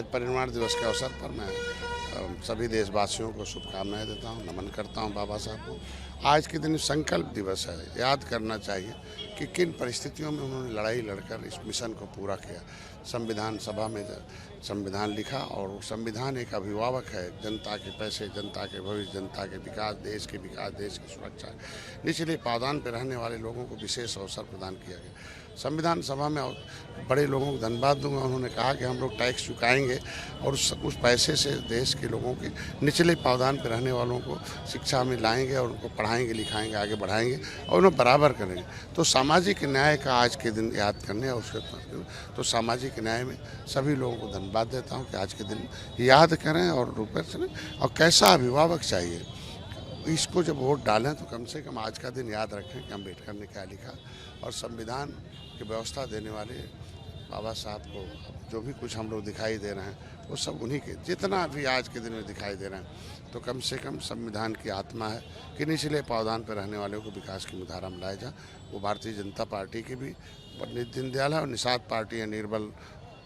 परिनिर्वाण दिवस के अवसर पर मैं सभी देशवासियों को शुभकामनाएं देता हूं, नमन करता हूं बाबा साहब को। आज के दिन संकल्प दिवस है, याद करना चाहिए कि किन परिस्थितियों में उन्होंने लड़ाई लड़कर इस मिशन को पूरा किया। संविधान सभा में संविधान लिखा और संविधान एक अभिभावक है, जनता के पैसे, जनता के भविष्य, जनता के विकास, देश के विकास, देश की सुरक्षा, निचले पावदान पर रहने वाले लोगों को विशेष अवसर प्रदान किया गया। संविधान सभा में बड़े लोगों को धन्यवाद दूंगा। उन्होंने कहा कि हम लोग टैक्स चुकाएंगे और उस पैसे से देश के लोगों के निचले पावदान पर रहने वालों को शिक्षा में लाएंगे और उनको पढ़ाएंगे, लिखाएंगे, आगे बढ़ाएंगे और उन्हें बराबर करेंगे। तो सामाजिक न्याय का आज के दिन याद करने और उसके तो सामाजिक न्याय में सभी लोगों को धन्यवाद देता हूँ कि आज के दिन याद करें और रूप चलें। और कैसा अभिभावक चाहिए, इसको जब वोट डालें तो कम से कम आज का दिन याद रखें कि अम्बेडकर ने क्या लिखा और संविधान की व्यवस्था देने वाले बाबा साहब को जो भी कुछ हम लोग दिखाई दे रहे हैं वो सब उन्हीं के, जितना भी आज के दिन में दिखाई दे रहे हैं, तो कम से कम संविधान की आत्मा है कि निचले पावदान पर रहने वालों को विकास की मुधारा में लाया जाए। वो भारतीय जनता पार्टी की भी पंडित दीनदयाल है और निषाद पार्टी है। निर्बल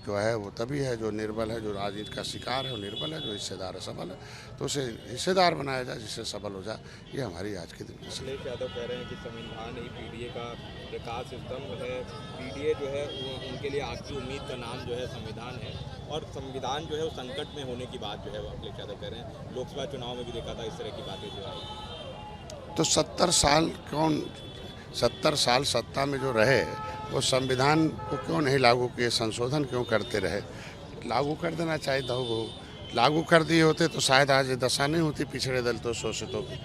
जो है वो तभी है जो निर्बल है, जो राजनीति का शिकार है, वो निर्बल है, जो हिस्सेदार है सबल है। तो उसे हिस्सेदार बनाया जाए जिससे सबल हो जाए, ये हमारी आज के दिन की अखिलेश यादव कह रहे हैं कि संविधान ही पीडीए का विकास स्तंभ है। पीडीए जो है उनके लिए आखिरी उम्मीद का नाम जो है संविधान है और संविधान जो है वो संकट में होने की बात जो है वो अखिलेश यादव कह रहे हैं। लोकसभा चुनाव में भी देखा था इस तरह की बातें जो आई। तो 70 साल सत्ता में जो रहे वो संविधान को क्यों नहीं लागू किए, संशोधन क्यों करते रहे? लागू कर देना चाहिए था। वो लागू कर दिए होते तो शायद आज ये दशा नहीं होती पिछड़े दलितों शोषितों की।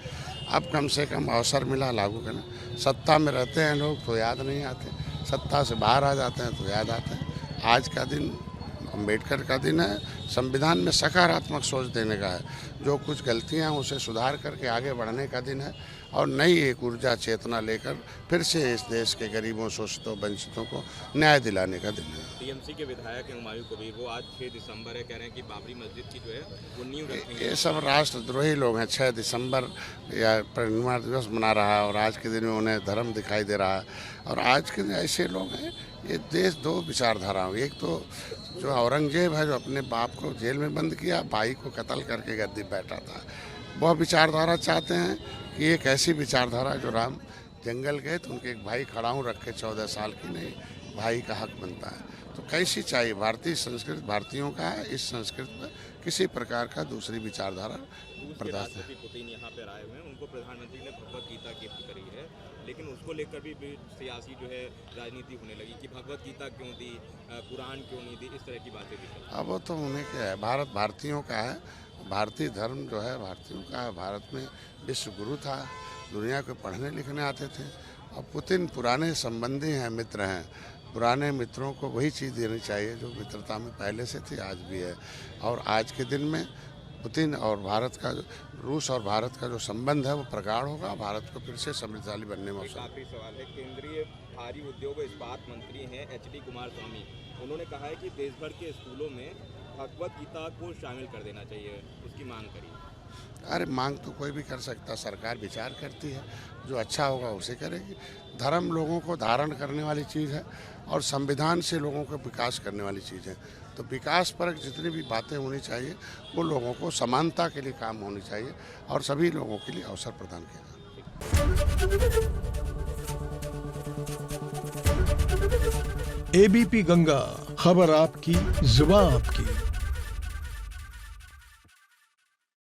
अब कम से कम अवसर मिला लागू करना। सत्ता में रहते हैं लोग तो याद नहीं आते, सत्ता से बाहर आ जाते हैं तो याद आते हैं। आज का दिन अम्बेडकर का दिन है, संविधान में सकारात्मक सोच देने का है। जो कुछ गलतियां हैं उसे सुधार करके आगे बढ़ने का दिन है और नई एक ऊर्जा चेतना लेकर फिर से इस देश के गरीबों, शोषितों, वंचितों को न्याय दिलाने का दिन है। टीएमसी के विधायक हुमायूं कबीर वो आज 6 दिसंबर है, कह रहे हैं कि बाबरी मस्जिद की जो है वो नींव रखेंगे। ये सब राष्ट्रद्रोही लोग हैं। 6 दिसंबर या परिनिर्वाण दिवस मना रहा है और आज के दिन में उन्हें धर्म दिखाई दे रहा है। और आज के दिन ऐसे लोग हैं, ये देश दो विचारधाराओं, एक तो जो औरंगजेब है जो अपने बाप को जेल में बंद किया, भाई को कत्ल करके गद्दी बैठा था, वह विचारधारा चाहते हैं कि एक ऐसी विचारधारा जो राम जंगल गए तो उनके एक भाई खड़ाऊँ रखे 14 साल की, नहीं भाई का हक बनता है। तो कैसी चाहिए? भारतीय संस्कृति भारतीयों का है, इस संस्कृति में किसी प्रकार का दूसरी विचारधारा बर्दाश्त है। पुतिन यहाँ पर आए हुए हैं, उनको प्रधानमंत्री ने भगवत गीता गिफ्ट करी है, लेकिन उसको लेकर भी सियासी जो है राजनीति होने लगी कि भगवत गीता क्यों दी, कुरान क्यों नहीं दी, इस तरह की बातें भी। अब वो तो उन्हें क्या है, भारत भारतीयों का है, भारतीय धर्म जो है भारतीयों का है। भारत में विश्व गुरु था, दुनिया को पढ़ने लिखने आते थे। और पुतिन पुराने संबंधी हैं, मित्र हैं। पुराने मित्रों को वही चीज़ देनी चाहिए जो मित्रता में पहले से थी, आज भी है। और आज के दिन में पुतिन और भारत का, रूस और भारत का जो संबंध है वो प्रगाढ़ होगा, भारत को फिर से समृद्धशाली बनने में। आखिरी सवाल है, केंद्रीय भारी उद्योग व इस्पात मंत्री हैं एचडी कुमारस्वामी, उन्होंने कहा है कि देश भर के स्कूलों में भगवत गीता को शामिल कर देना चाहिए, उसकी मांग करी। अरे मांग तो कोई भी कर सकता, सरकार विचार करती है, जो अच्छा होगा उसे करेगी। धर्म लोगों को धारण करने वाली चीज़ है और संविधान से लोगों को विकास करने वाली चीज़ है। तो विकास परक जितनी भी बातें होनी चाहिए वो लोगों को समानता के लिए काम होनी चाहिए और सभी लोगों के लिए अवसर प्रदान किया जाए। एबीपी गंगा, खबर आपकी, जुबान आपकी।